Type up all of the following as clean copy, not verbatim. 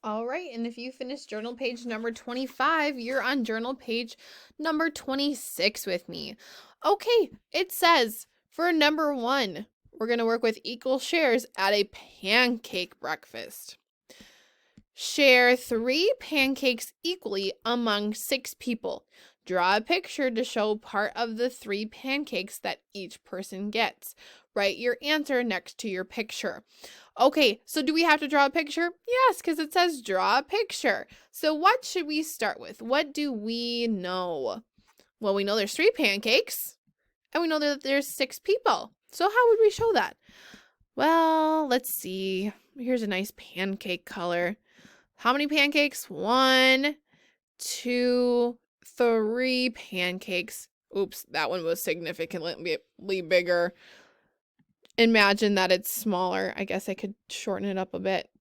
All right, and if you finished journal page number 25, you're on journal page number 26 with me. Okay, it says for number 1, we're going to work with equal shares at a pancake breakfast. Share 3 pancakes equally among 6 people. Draw a picture to show part of the 3 pancakes that each person gets. Write your answer next to your picture. Okay, so do we have to draw a picture? Yes, because it says draw a picture. So what should we start with? What do we know? Well, we know there's 3 pancakes, and we know that there's 6 people. So how would we show that? Well, let's see. Here's a nice pancake color. How many pancakes? 1, 2, 3 pancakes. Oops, that one was significantly bigger. Imagine that it's smaller. I guess I could shorten it up a bit.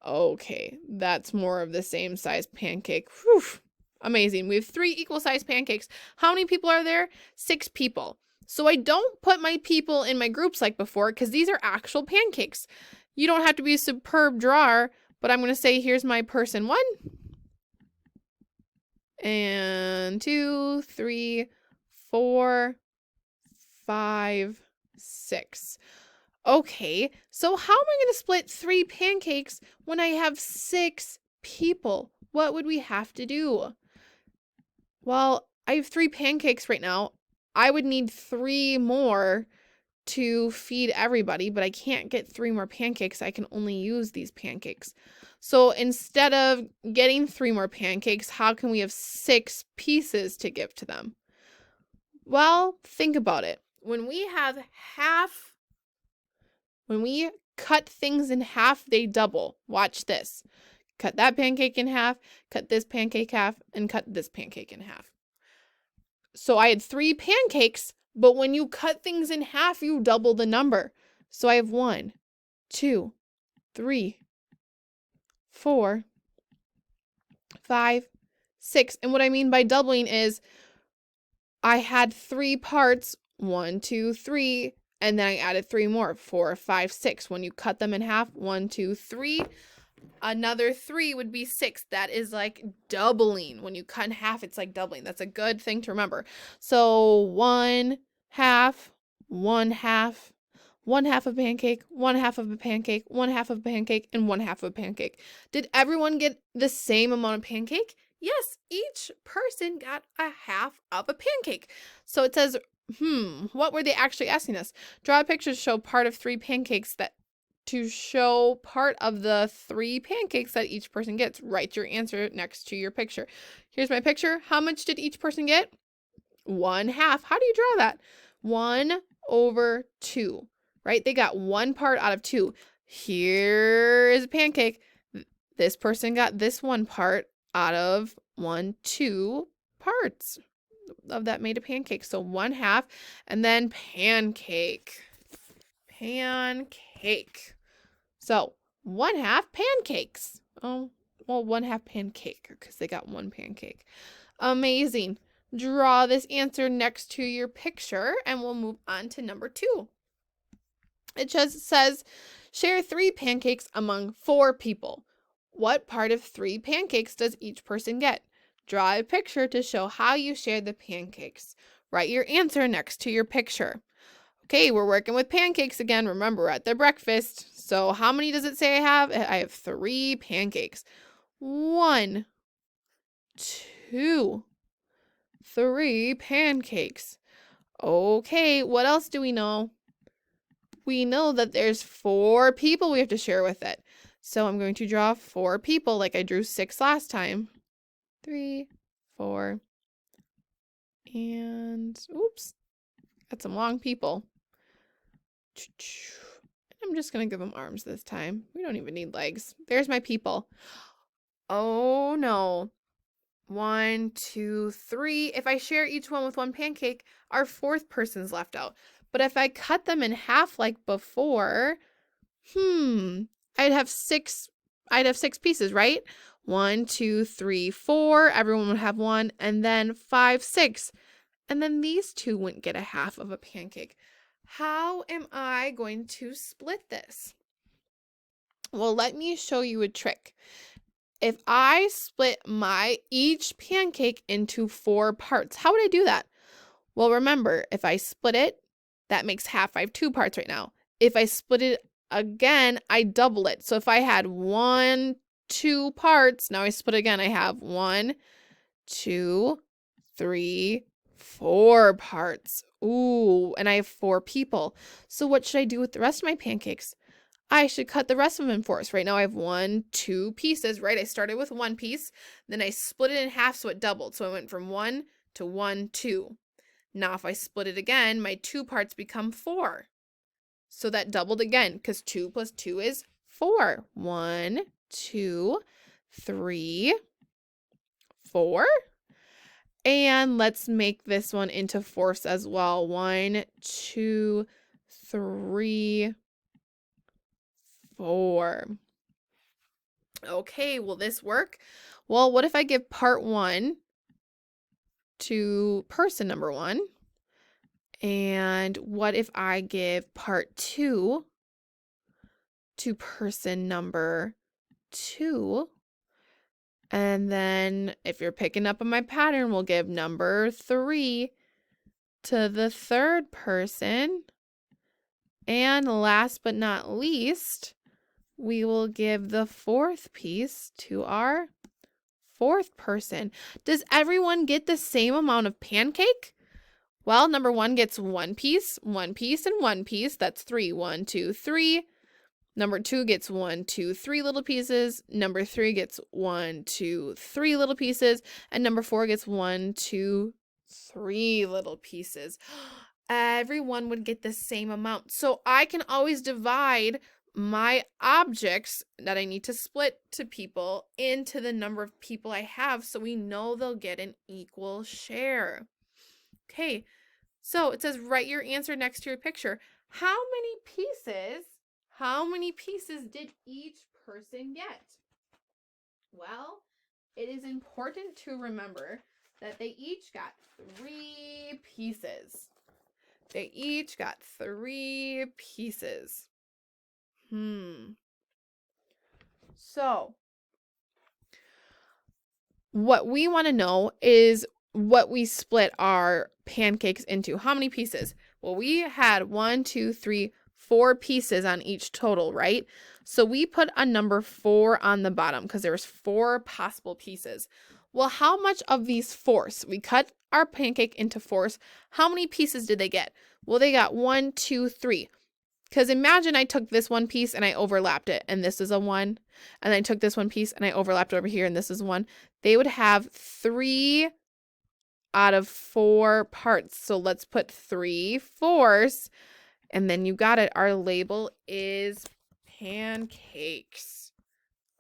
Okay, that's more of the same size pancake. Whew, amazing. We have 3 equal size pancakes. How many people are there? 6 people. So I don't put my people in my groups like before because these are actual pancakes. You don't have to be a superb drawer, but I'm going to say here's my person 1. And 2, 3, 4, 5, 6. Okay, so how am I going to split 3 pancakes when I have 6 people? What would we have to do? Well, I have 3 pancakes right now. I would need 3 more to feed everybody, but I can't get 3 more pancakes. I can only use these pancakes. So instead of getting 3 more pancakes, how can we have 6 pieces to give to them? Well, think about it. When we cut things in half, they double. Watch this. Cut that pancake in half, cut this pancake half, and cut this pancake in half. So I had 3 pancakes, but when you cut things in half, you double the number. So I have 1, 2, 3, 4, 5, 6. And what I mean by doubling is I had 3 parts, 1, 2, 3, and then I added 3 more, 4, 5, 6. When you cut them in half, 1, 2, 3, another 3 would be 6. That is like doubling. When you cut in half, it's like doubling. That's a good thing to remember. So 1 half, 1 half, 1 half of a pancake, 1 half of a pancake, 1 half of a pancake, and 1 half of a pancake. Did everyone get the same amount of pancake? Yes, each person got a half of a pancake. So it says, what were they actually asking us? Draw a picture to show part of 3 pancakes to show part of the 3 pancakes that each person gets. Write your answer next to your picture. Here's my picture. How much did each person get? 1 half. How do you draw that? 1/2, right? They got 1 part out of 2. Here is a pancake. This person got this 1 part out of 2 parts of that made a pancake. So 1 half, and then pancake. Pancake. So 1 half pancakes. Oh, well, 1 half pancake because they got 1 pancake. Amazing. Draw this answer next to your picture and we'll move on to number 2. It just says share 3 pancakes among 4 people. What part of 3 pancakes does each person get? Draw a picture to show how you share the pancakes. Write your answer next to your picture. Okay, we're working with pancakes again. Remember, we're at the breakfast. So how many does it say I have? I have 3 pancakes. 1, 2, 3 pancakes. Okay, what else do we know? We know that there's 4 people we have to share with it. So I'm going to draw 4 people like I drew 6 last time. 3, 4, and oops, got some long people. I'm just going to give them arms this time. We don't even need legs. There's my people. Oh no. 1, 2, 3. If I share each one with 1 pancake, our 4th person's left out. But if I cut them in half like before, I'd have 6 pieces, right? 1, 2, 3, 4. Everyone would have 1, and then 5, 6. And then these 2 wouldn't get a half of a pancake. How am I going to split this? Well, let me show you a trick. If I split each pancake into 4 parts, how would I do that? Well, remember, if I split it, that makes half. I have 2 parts right now. If I split it again, I double it. So if I had 2 parts, now I split again, I have 1, 2, 3, 4 parts. Ooh, and I have 4 people. So what should I do with the rest of my pancakes? I should cut the rest of them in 4. So right now I have 2 pieces, right? I started with 1 piece, then I split it in half so it doubled. So I went from 1 to 1, 2. Now if I split it again, my 2 parts become 4. So that doubled again because 2 plus 2 is 4. 1, 2, 3, 4. And let's make this one into 4s as well. 1, 2, 3, 4. Okay, will this work? Well, what if I give part 1 to person number 1? And what if I give part 2 to person number 2? And then if you're picking up on my pattern, we'll give number 3 to the 3rd person. And last but not least, we will give the 4th piece to our 4th person. Does everyone get the same amount of pancake? Well, number 1 gets 1 piece, and 1 piece. That's 3. 1, 2, 3. Number 2 gets 1, 2, 3 little pieces. Number 3 gets 1, 2, 3 little pieces. And number 4 gets 1, 2, 3 little pieces. Everyone would get the same amount. So I can always divide my objects that I need to split to people into the number of people I have so we know they'll get an equal share. Okay, so it says write your answer next to your picture. How many pieces did each person get? Well, it is important to remember that they each got 3 pieces. They each got 3 pieces. So, what we want to know is what we split our pancakes into. How many pieces? Well, we had 1, 2, 3, 4 pieces on each total, right? So we put a number 4 on the bottom because there was 4 possible pieces. Well, how much of these 4s? We cut our pancake into 4s. How many pieces did they get? Well, they got 1, 2, 3. Because imagine I took this 1 piece and I overlapped it, and this is a 1. And I took this 1 piece and I overlapped over here, and this is 1. They would have 3 out of 4 parts. So let's put 3 4s. And then you got it. Our label is pancakes.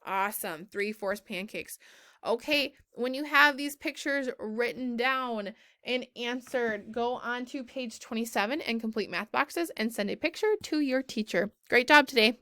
Awesome. 3 4s pancakes. Okay, when you have these pictures written down and answered, go on to page 27 and complete math boxes and send a picture to your teacher. Great job today.